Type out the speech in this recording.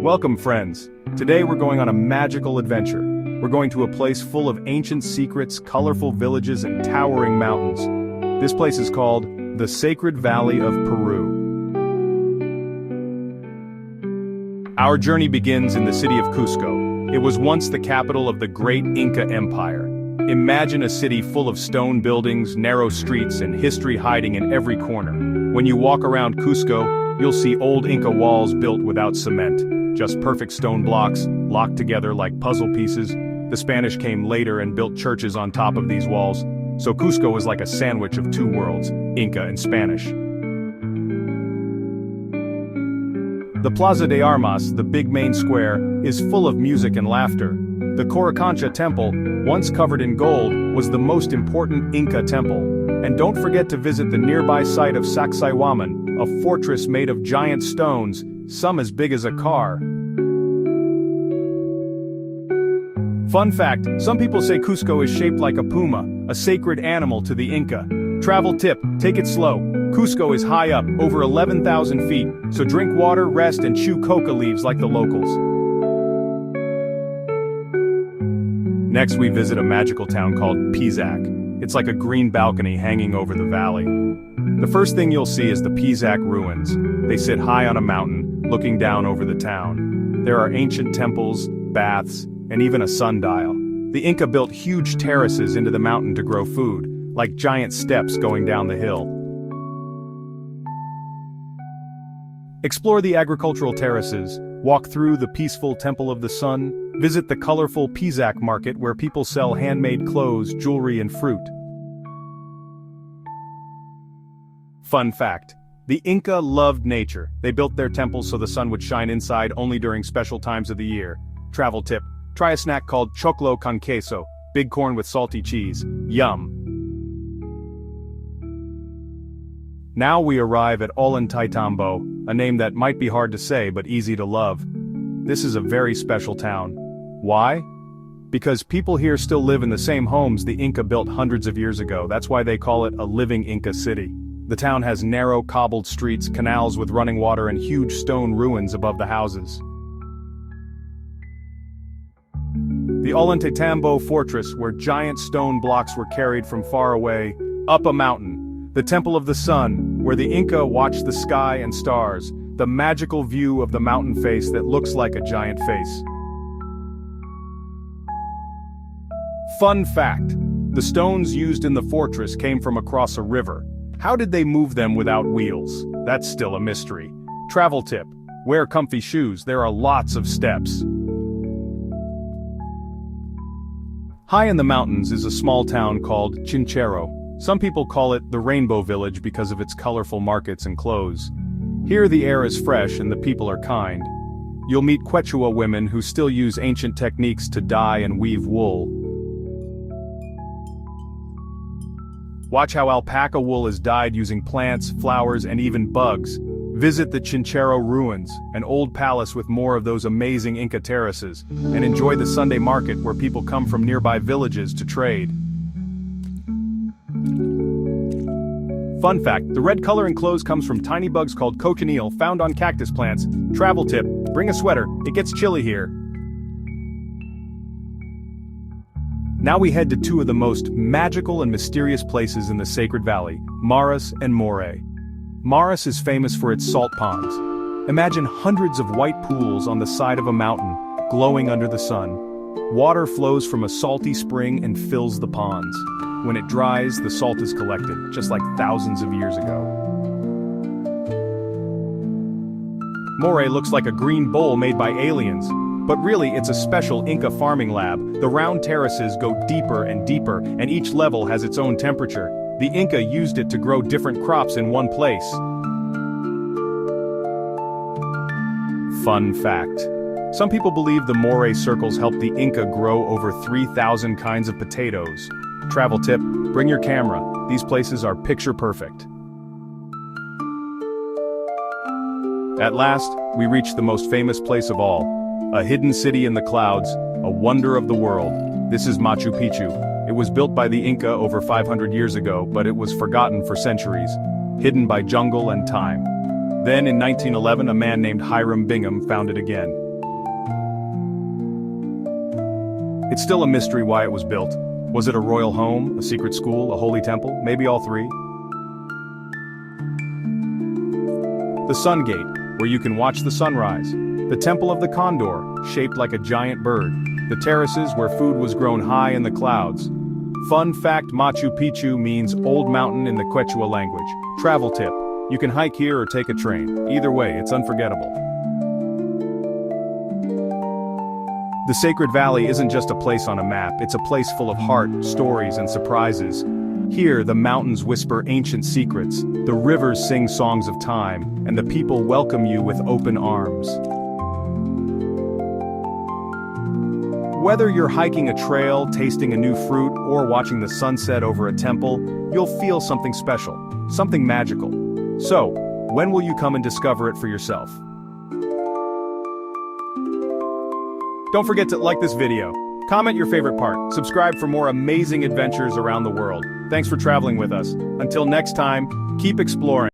Welcome, friends. Today we're going on a magical adventure. We're going to a place full of ancient secrets, colorful villages, and towering mountains. This place is called the Sacred Valley of Peru. Our journey begins in the city of Cusco. It was once the capital of the great Inca Empire. Imagine a city full of stone buildings, narrow streets, and history hiding in every corner. When you walk around Cusco, you'll see old Inca walls built without cement, just perfect stone blocks, locked together like puzzle pieces. The Spanish came later and built churches on top of these walls, so Cusco is like a sandwich of two worlds, Inca and Spanish. The Plaza de Armas, the big main square, is full of music and laughter. The Coricancha temple, once covered in gold, was the most important Inca temple. And don't forget to visit the nearby site of Sacsayhuaman, a fortress made of giant stones, some as big as a car. Fun fact, some people say Cusco is shaped like a puma, a sacred animal to the Inca. Travel tip, take it slow. Cusco is high up, over 11,000 feet, so drink water, rest, and chew coca leaves like the locals. Next we visit a magical town called Pisac. It's like a green balcony hanging over the valley. The first thing you'll see is the Pisac ruins. They sit high on a mountain, looking down over the town. There are ancient temples, baths, and even a sundial. The Inca built huge terraces into the mountain to grow food, like giant steps going down the hill. Explore the agricultural terraces, walk through the peaceful Temple of the Sun, visit the colorful Pisac market where people sell handmade clothes, jewelry, and fruit. Fun fact, the Inca loved nature. They built their temples so the sun would shine inside only during special times of the year. Travel tip, try a snack called choclo con queso, big corn with salty cheese. Yum! Now we arrive at Ollantaytambo, a name that might be hard to say but easy to love. This is a very special town. Why? Because people here still live in the same homes the Inca built hundreds of years ago. That's why they call it a living Inca city. The town has narrow cobbled streets, canals with running water, and huge stone ruins above the houses. The Ollantaytambo fortress, where giant stone blocks were carried from far away, up a mountain. The Temple of the Sun, where the Inca watched the sky and stars, the magical view of the mountain face that looks like a giant face. Fun fact, the stones used in the fortress came from across a river. How did they move them without wheels? That's still a mystery. Travel tip, wear comfy shoes, there are lots of steps. High in the mountains is a small town called Chinchero. Some people call it the Rainbow Village because of its colorful markets and clothes. Here the air is fresh and the people are kind. You'll meet Quechua women who still use ancient techniques to dye and weave wool. Watch how alpaca wool is dyed using plants, flowers, and even bugs. Visit the Chinchero ruins, an old palace with more of those amazing Inca terraces, and enjoy the Sunday market where people come from nearby villages to trade. Fun fact, the red color in clothes comes from tiny bugs called cochineal found on cactus plants. Travel tip, bring a sweater, it gets chilly here. Now we head to two of the most magical and mysterious places in the Sacred Valley, Maras and Moray. Maras is famous for its salt ponds. Imagine hundreds of white pools on the side of a mountain, glowing under the sun. Water flows from a salty spring and fills the ponds. When it dries, the salt is collected, just like thousands of years ago. Moray looks like a green bowl made by aliens, but really it's a special Inca farming lab. The round terraces go deeper and deeper, and each level has its own temperature. The Inca used it to grow different crops in one place. Fun fact. Some people believe the Moray circles helped the Inca grow over 3,000 kinds of potatoes. Travel tip, bring your camera. These places are picture perfect. At last, we reach the most famous place of all. A hidden city in the clouds, a wonder of the world. This is Machu Picchu. It was built by the Inca over 500 years ago, but it was forgotten for centuries, hidden by jungle and time. Then in 1911 a man named Hiram Bingham found it again. It's still a mystery why it was built. Was it a royal home, a secret school, a holy temple, maybe all three? The Sun Gate, where you can watch the sunrise. The Temple of the Condor, shaped like a giant bird. The terraces, where food was grown high in the clouds. Fun fact: Machu Picchu means old mountain in the Quechua language. Travel tip: you can hike here or take a train. Either way, it's unforgettable. The Sacred Valley isn't just a place on a map, it's a place full of heart, stories, and surprises. Here, the mountains whisper ancient secrets, the rivers sing songs of time, and the people welcome you with open arms. Whether you're hiking a trail, tasting a new fruit, or watching the sunset over a temple, you'll feel something special, something magical. So, when will you come and discover it for yourself? Don't forget to like this video, comment your favorite part, subscribe for more amazing adventures around the world. Thanks for traveling with us. Until next time, keep exploring.